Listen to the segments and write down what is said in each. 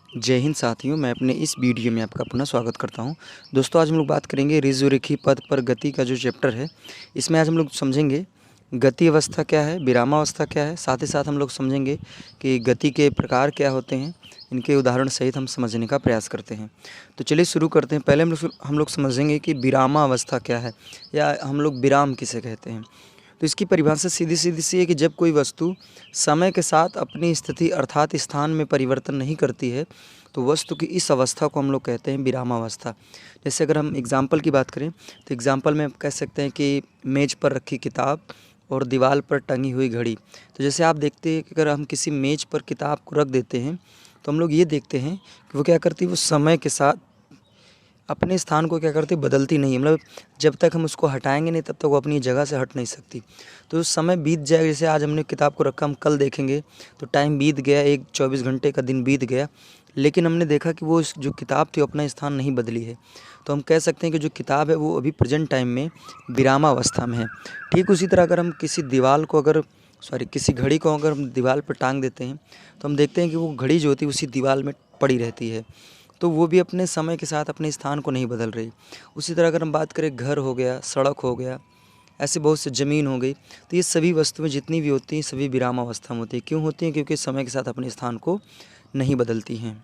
जय हिंद साथियों, मैं अपने इस वीडियो में आपका पुनः स्वागत करता हूं। दोस्तों, आज हम लोग बात करेंगे ऋजुरेखी पथ पर गति का जो चैप्टर है, इसमें आज हम लोग समझेंगे गति अवस्था क्या है, विरामावस्था क्या है। साथ ही साथ हम लोग समझेंगे कि गति के प्रकार क्या होते हैं। इनके उदाहरण सहित हम समझने का प्रयास करते हैं। तो चलिए शुरू करते हैं। पहले हम लोग समझेंगे कि विरामावस्था क्या है, या हम लोग विराम किसे कहते हैं। तो इसकी परिभाषा सीधी सीधी सी है कि जब कोई वस्तु समय के साथ अपनी स्थिति अर्थात स्थान में परिवर्तन नहीं करती है, तो वस्तु की इस अवस्था को हम लोग कहते हैं विरामावस्था। जैसे अगर हम एग्जाम्पल की बात करें, तो एग्जाम्पल में कह सकते हैं कि मेज़ पर रखी किताब और दीवार पर टंगी हुई घड़ी। तो जैसे आप देखते हैं कि अगर हम किसी मेज़ पर किताब को रख देते हैं, तो हम लोग ये देखते हैं कि वो क्या करती है, वो समय के साथ अपने स्थान को क्या करती, बदलती नहीं है। मतलब जब तक हम उसको हटाएंगे नहीं, तब तक वो अपनी जगह से हट नहीं सकती। तो समय बीत जाएगा, जैसे आज हमने किताब को रखा, हम कल देखेंगे तो टाइम बीत गया, एक 24 घंटे का दिन बीत गया, लेकिन हमने देखा कि वो जो किताब थी अपना स्थान नहीं बदली है। तो हम कह सकते हैं कि जो किताब है वो अभी प्रेजेंट टाइम में विरामावस्था में है। ठीक उसी तरह अगर हम किसी घड़ी को अगर हम दीवार पर टांग देते हैं, तो हम देखते हैं कि वो घड़ी जो होती है उसी दीवार में पड़ी रहती है। तो वो भी अपने समय के साथ अपने स्थान को नहीं बदल रही। उसी तरह अगर हम बात करें, घर हो गया, सड़क हो गया, ऐसे बहुत से ज़मीन हो गई, तो ये सभी वस्तुएं जितनी भी होती हैं सभी विरामावस्था में होती हैं। क्यों होती हैं? क्योंकि समय के साथ अपने स्थान को नहीं बदलती हैं।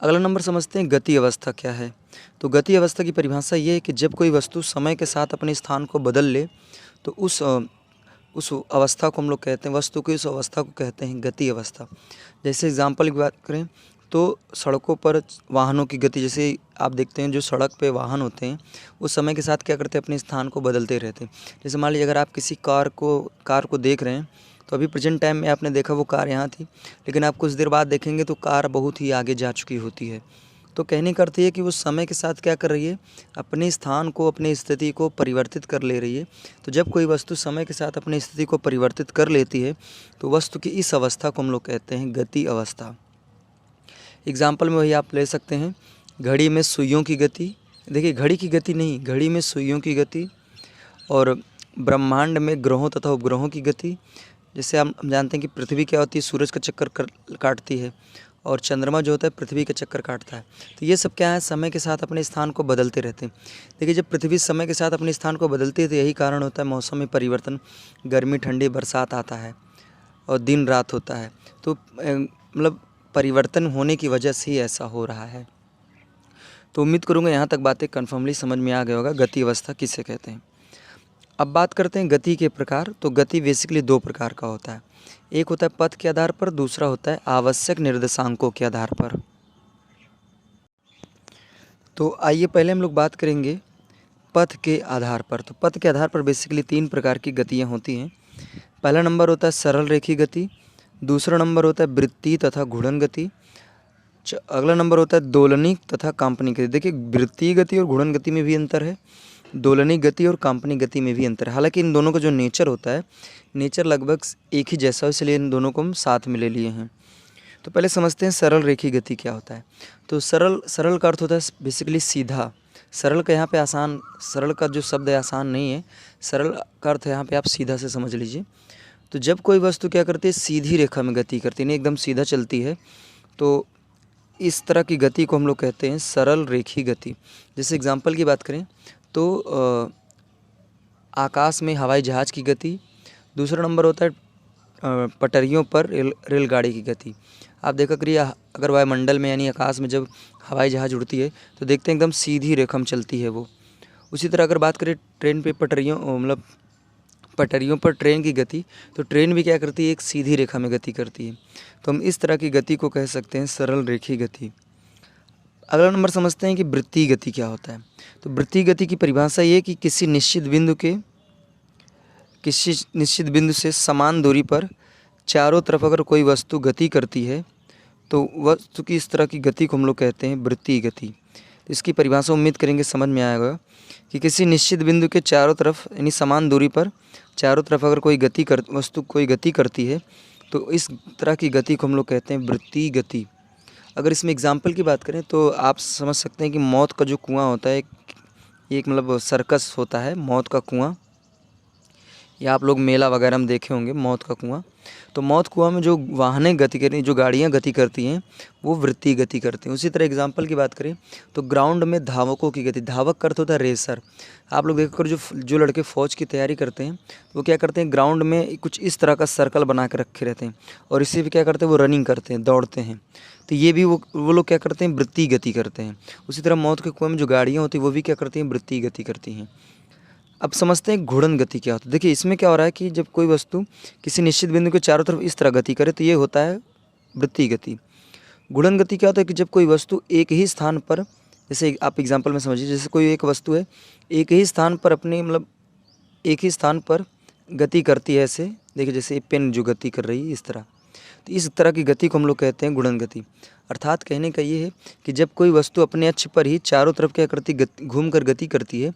अगला नंबर समझते हैं गति अवस्था क्या है। तो गति अवस्था की परिभाषा ये है कि जब कोई वस्तु समय के साथ अपने स्थान को बदल ले, तो उस अवस्था को हम लोग कहते हैं, वस्तु की उस अवस्था को कहते हैं गति अवस्था। जैसे एग्जाम्पल की बात करें, तो सड़कों पर वाहनों की गति, जैसे आप देखते हैं जो सड़क पे वाहन होते हैं वो समय के साथ क्या करते हैं, अपने स्थान को बदलते रहते हैं। जैसे मान लीजिए अगर आप किसी कार को देख रहे हैं, तो अभी प्रेजेंट टाइम में आपने देखा वो कार यहाँ थी, लेकिन आप कुछ देर बाद देखेंगे तो कार बहुत ही आगे जा चुकी होती है। तो कहने का अर्थ ये है कि वो समय के साथ क्या कर रही है, अपने स्थान को, अपनी स्थिति को परिवर्तित कर ले रही है। तो जब कोई वस्तु समय के साथ अपनी स्थिति को परिवर्तित कर लेती है, तो वस्तु की इस अवस्था को हम लोग कहते हैं गति अवस्था। एग्जाम्पल में वही आप ले सकते हैं, घड़ी में सुइयों की गति। देखिए, घड़ी की गति नहीं, घड़ी में सुइयों की गति। और ब्रह्मांड में ग्रहों तथा उपग्रहों की गति। जैसे हम जानते हैं कि पृथ्वी क्या होती है, सूरज का चक्कर काटती है, और चंद्रमा जो होता है पृथ्वी का चक्कर काटता है। तो ये सब क्या है, समय के साथ अपने स्थान को बदलते रहते हैं। देखिए, जब पृथ्वी समय के साथ अपने स्थान को बदलती है, तो यही कारण होता है मौसम में परिवर्तन, गर्मी ठंडी बरसात आता है और दिन रात होता है। तो मतलब परिवर्तन होने की वजह से ही ऐसा हो रहा है। तो उम्मीद करूँगा यहाँ तक बातें कन्फर्मली समझ में आ गया होगा गति अवस्था किसे कहते हैं। अब बात करते हैं गति के प्रकार। तो गति बेसिकली दो प्रकार का होता है। एक होता है पथ के आधार पर, दूसरा होता है आवश्यक निर्देशांकों के आधार पर। तो आइए पहले हम लोग बात करेंगे पथ के आधार पर। तो पथ के आधार पर बेसिकली तीन प्रकार की गतियाँ होती हैं। पहला नंबर होता है सरल रेखी गति, दूसरा नंबर होता है वृत्तीय तथा घूर्णन गति, अगला नंबर होता है दोलनिक तथा काल्पनिक गति। देखिए, वृत्तीय गति और घूर्णन गति में भी अंतर है, दोलनिक गति और काल्पनिक गति में भी अंतर है। हालांकि इन दोनों का जो नेचर होता है, नेचर लगभग एक ही जैसा है, इसलिए इन दोनों को हम साथ में ले लिए हैं। तो पहले समझते हैं सरल रेखी गति क्या होता है। तो सरल का अर्थ होता है बेसिकली सीधा। सरल का यहाँ पे आसान, सरल का जो शब्द है आसान नहीं है, सरल का अर्थ यहाँ पे आप सीधा से समझ लीजिए। तो जब कोई वस्तु क्या करती है, सीधी रेखा में गति करती है, नहीं एकदम सीधा चलती है, तो इस तरह की गति को हम लोग कहते हैं सरल रेखी गति। जैसे एग्जांपल की बात करें, तो आकाश में हवाई जहाज़ की गति, दूसरा नंबर होता है पटरियों पर रेलगाड़ी की गति। आप देखा करिए, अगर वायुमंडल में यानी आकाश में जब हवाई जहाज़ उड़ती है, तो देखते हैं एकदम सीधी रेखा में चलती है वो। उसी तरह अगर बात करें ट्रेन पे पटरियों पर ट्रेन की गति, तो ट्रेन भी क्या करती है, एक सीधी रेखा में गति करती है। तो हम इस तरह की गति को कह सकते हैं सरल रेखी गति। अगला नंबर समझते हैं कि वृत्तीय गति क्या होता है। तो वृत्तीय गति की परिभाषा ये है कि किसी निश्चित बिंदु से समान दूरी पर चारों तरफ अगर कोई वस्तु गति करती है, तो वस्तु की इस तरह की गति को हम लोग कहते हैं वृत्तीय गति। तो इसकी परिभाषा उम्मीद करेंगे समझ में आएगा कि किसी निश्चित बिंदु के चारों तरफ यानी समान दूरी पर चारों तरफ अगर वस्तु कोई गति करती है, तो इस तरह की गति को हम लोग कहते हैं वृत्तीय गति। अगर इसमें एग्जाम्पल की बात करें, तो आप समझ सकते हैं कि मौत का जो कुआं होता है, एक मतलब सर्कस होता है, मौत का कुआं। या आप लोग मेला वगैरह में देखे होंगे मौत का कुआं। तो मौत कुआं में जो वाहनें गति करें, जो गाड़ियाँ गति करती हैं, वो वृत्तीय गति करती हैं। उसी तरह एग्जांपल की बात करें तो ग्राउंड में धावकों की गति, धावक का अर्थ होता है रेसर। आप लोग देखकर जो लड़के फ़ौज की तैयारी करते हैं वो क्या करते हैं, ग्राउंड में कुछ इस तरह का सर्कल बना के रखे रहते हैं और इसी पे क्या करते हैं, वो रनिंग करते हैं, दौड़ते हैं। तो ये भी वो लोग क्या करते हैं, वृत्तीय गति करते हैं। उसी तरह मौत के कुएं में जो गाड़ियाँ होती हैं वो भी क्या करती हैं, वृत्तीय गति करती हैं। अब समझते हैं घूर्णन गति क्या होता है। देखिए इसमें क्या हो रहा है कि जब कोई वस्तु किसी निश्चित बिंदु के चारों तरफ इस तरह गति करे तो ये होता है वृत्तीय गति। घूर्णन गति क्या होता है कि जब कोई वस्तु एक ही स्थान पर, जैसे आप एग्जांपल में समझिए, जैसे कोई एक वस्तु है एक ही स्थान पर अपनी मतलब एक ही स्थान पर गति करती है, ऐसे देखिए जैसे पेन जो गति कर रही है इस तरह, तो इस तरह की गति को हम लोग कहते हैं घूर्णन गति। अर्थात कहने का ये है कि जब कोई वस्तु अपने अक्ष पर ही चारों तरफ क्या करती, घूम कर गति करती है,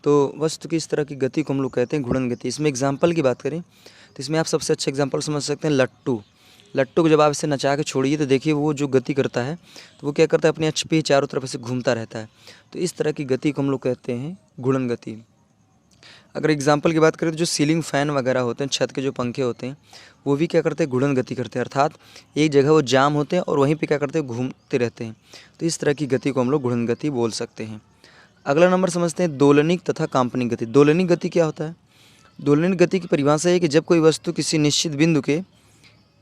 तो वस्तु की इस तरह की गति को हम लोग कहते हैं घूर्णन गति। इसमें एग्जाम्पल की बात करें तो इसमें आप सबसे अच्छा एग्जाम्पल समझ सकते हैं लट्टू। लट्टू को जब आप इसे नचा के छोड़िए तो देखिए वो जो गति करता है तो वो क्या करता है, अपने अक्ष पे ही चारों तरफ से घूमता रहता है। तो इस तरह की गति को हम लोग कहते हैं घूर्णन गति। अगर एग्जाम्पल की बात करें तो जो सीलिंग फ़ैन वगैरह होते हैं, छत के जो पंखे होते हैं, वो भी क्या करते हैं, घूर्णन गति करते हैं। अर्थात एक जगह वो जाम होते हैं और वहीं पे क्या करते हैं, घूमते रहते हैं। तो इस तरह की गति को हम लोग घूर्णन गति बोल सकते हैं। अगला नंबर समझते हैं दोलनिक तथा काल्पनिक गति। दोलनिक गति क्या होता है? दोलनिक गति की परिभाषा है कि जब कोई वस्तु किसी निश्चित बिंदु के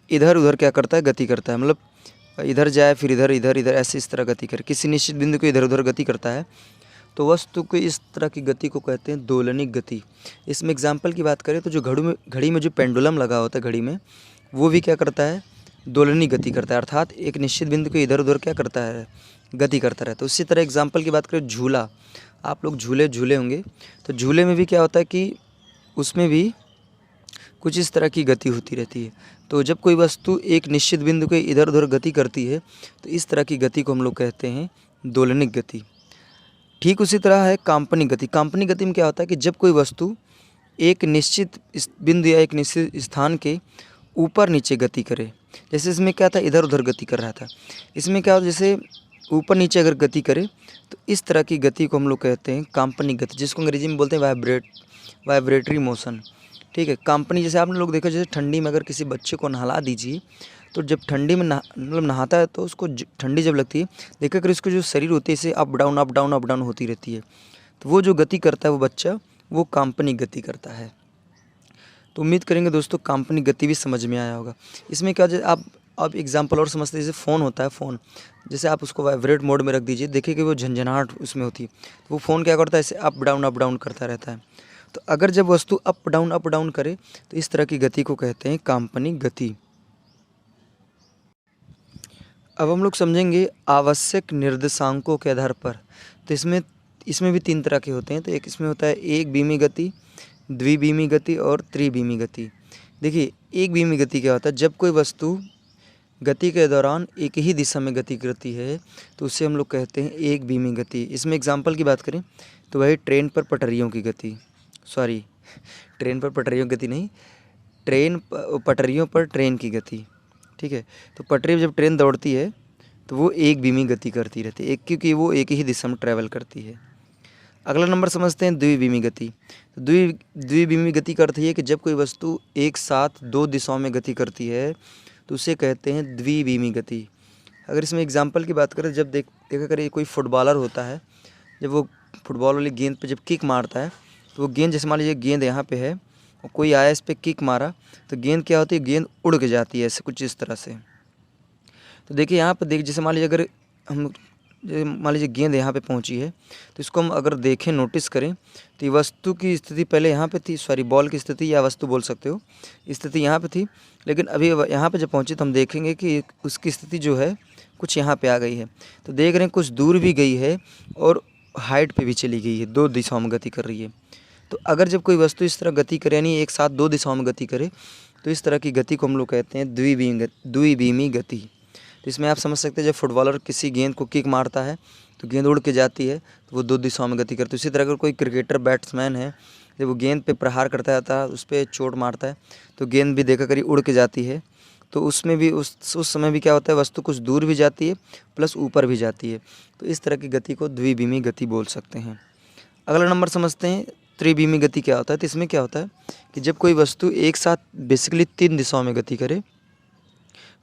इधर उधर क्या करता है, गति करता है। मतलब इधर जाए फिर इधर, इधर इधर, ऐसे इस तरह गति करे, किसी निश्चित बिंदु को इधर उधर गति करता है, तो वस्तु को इस तरह की गति को कहते हैं दोलनिक गति। इसमें एग्जाम्पल की बात करें तो जो घड़ी में जो पेंडुलम लगा होता है घड़ी में, वो भी क्या करता है, दोलनिक गति करता है। अर्थात एक निश्चित बिंदु को इधर उधर क्या करता है, गति करता रहता है। उसी तरह एग्जाम्पल की बात करें झूला, आप लोग झूले होंगे, तो झूले में भी क्या होता है कि उसमें भी कुछ इस तरह की गति होती रहती है। तो जब कोई वस्तु एक निश्चित बिंदु के इधर उधर गति करती है तो इस तरह की गति को हम लोग कहते हैं दोलनिक गति। ठीक उसी तरह है काल्पनिक गति। काल्पनिक गति में क्या होता है कि जब कोई वस्तु एक निश्चित बिंदु या एक निश्चित स्थान के ऊपर नीचे गति करे, जैसे इसमें क्या था, इधर उधर गति कर रहा था, इसमें क्या होता है, जैसे ऊपर नीचे अगर गति करे तो इस तरह की गति को हम लोग कहते हैं काल्पनिक गति, जिसको अंग्रेजी में बोलते हैं वाइब्रेटरी मोशन। ठीक है, काल्पनिक जैसे आपने लोग देखा, जैसे ठंडी में अगर किसी बच्चे को नहला दीजिए तो जब ठंडी में मतलब नहाता है तो उसको ठंडी जब लगती है, देखा कर उसको जो शरीर होती है इसे up down up down up down होती रहती है, तो वो जो गति करता है वो बच्चा, वो काल्पनिक गति करता है। तो उम्मीद करेंगे दोस्तों काल्पनिक गति भी समझ में आया होगा। इसमें क्या, आप एग्जाम्पल और समझते हैं, जैसे फ़ोन होता है, फ़ोन जैसे आप उसको वाइब्रेट मोड में रख दीजिए, देखिए कि वो झंझनाहट उसमें होती है, तो वो फ़ोन क्या करता है, ऐसे अप डाउन करता रहता है। तो अगर जब वस्तु अप डाउन करे तो इस तरह की गति को कहते हैं काल्पनिक गति। अब हम लोग समझेंगे आवश्यक निर्देशांकों के आधार पर। तो इसमें भी 3 तरह के होते हैं। तो एक इसमें होता है एक बीमी गति, द्विबीमी गति और त्रिबीमी गति। देखिए एक बीमी गति क्या होता है, जब कोई वस्तु गति के दौरान एक ही दिशा में गति करती है तो उसे हम लोग कहते हैं एक बीमी गति। इसमें एग्जाम्पल की बात करें तो वही ट्रेन पर पटरियों की गति, ट्रेन पर पटरियों की गति नहीं, पटरियों पर ट्रेन की गति। ठीक है, तो पटरी जब ट्रेन दौड़ती है तो वो एक बीमी गति करती रहती है, क्योंकि वो एक ही दिशा में ट्रैवल करती है। अगला नंबर समझते हैं द्विबीमी गति। तो द्विबीमी गति का अर्थ ये है कि जब कोई वस्तु एक साथ 2 दिशाओं में गति करती है तो उसे कहते हैं द्विबीमी गति। अगर इसमें एग्जाम्पल की बात करें, जब देखा करिए कोई फुटबॉलर होता है, जब वो फुटबॉल वाली गेंद पे जब किक मारता है तो वो गेंद, जैसे मान लीजिए गेंद यहाँ पे है और कोई आया इस पर किक मारा तो गेंद क्या होती है, गेंद उड़ के जाती है ऐसे कुछ इस तरह से। तो देखिए यहाँ पर जैसे मान लीजिए अगर मान लीजिए गेंद यहाँ पे पहुँची है तो इसको हम अगर देखें, नोटिस करें तो ये वस्तु की स्थिति पहले यहाँ पे थी, बॉल की स्थिति या वस्तु बोल सकते हो, स्थिति यहाँ पे थी, लेकिन अभी यहाँ पे जब पहुँची तो हम देखेंगे कि उसकी स्थिति जो है कुछ यहाँ पे आ गई है। तो देख रहे हैं कुछ दूर भी गई है और हाइट पे भी चली गई है, 2 दिशाओं में गति कर रही है। तो अगर जब कोई वस्तु इस तरह गति करे, यानी एक साथ 2 दिशाओं में गति करे, तो इस तरह की गति को हम लोग कहते हैं द्विबीमी गति। तो इसमें आप समझ सकते हैं जब फुटबॉलर किसी गेंद को किक मारता है तो गेंद उड़ के जाती है, तो वो 2 दिशाओं में गति करती है। इसी तरह अगर कोई क्रिकेटर बैट्समैन है, जब वो गेंद पे प्रहार करता है, उस पर चोट मारता है तो गेंद भी देखा करिए उड़ के जाती है। तो उसमें भी उस समय भी क्या होता है, वस्तु कुछ दूर भी जाती है प्लस ऊपर भी जाती है। तो इस तरह की गति को द्विबीमी गति बोल सकते हैं। अगला नंबर समझते हैं त्रिविमी गति क्या होता है? तो इसमें क्या होता है कि जब कोई वस्तु एक साथ बेसिकली 3 दिशाओं में गति करे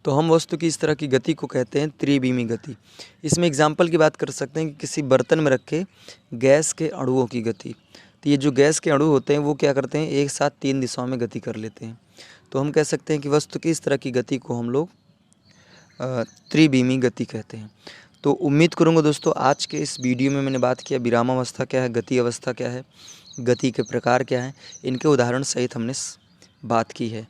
तो हम वस्तु की इस तरह की गति को कहते हैं त्रिविमी गति। इसमें एग्जाम्पल की बात कर सकते हैं कि किसी बर्तन में रखे गैस के अणुओं की गति। तो ये जो गैस के अणु होते हैं वो क्या करते हैं, एक साथ 3 दिशाओं में गति कर लेते हैं। तो हम कह सकते हैं कि वस्तु की इस तरह की गति को हम लोग त्रिविमी गति कहते हैं। तो उम्मीद करूँगा दोस्तों आज के इस वीडियो में मैंने बात किया विरामावस्था क्या है, गति अवस्था क्या है, गति के प्रकार क्या हैं, इनके उदाहरण सहित हमने बात की है।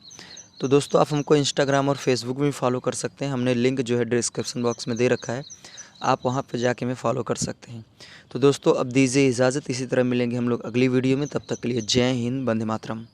तो दोस्तों आप हमको इंस्टाग्राम और फेसबुक में भी फॉलो कर सकते हैं। हमने लिंक जो है डिस्क्रिप्शन बॉक्स में दे रखा है, आप वहां पर जाके हमें फॉलो कर सकते हैं। तो दोस्तों अब दीजिए इजाज़त, इसी तरह मिलेंगे हम लोग अगली वीडियो में। तब तक के लिए जय हिंद, वंदे मातरम।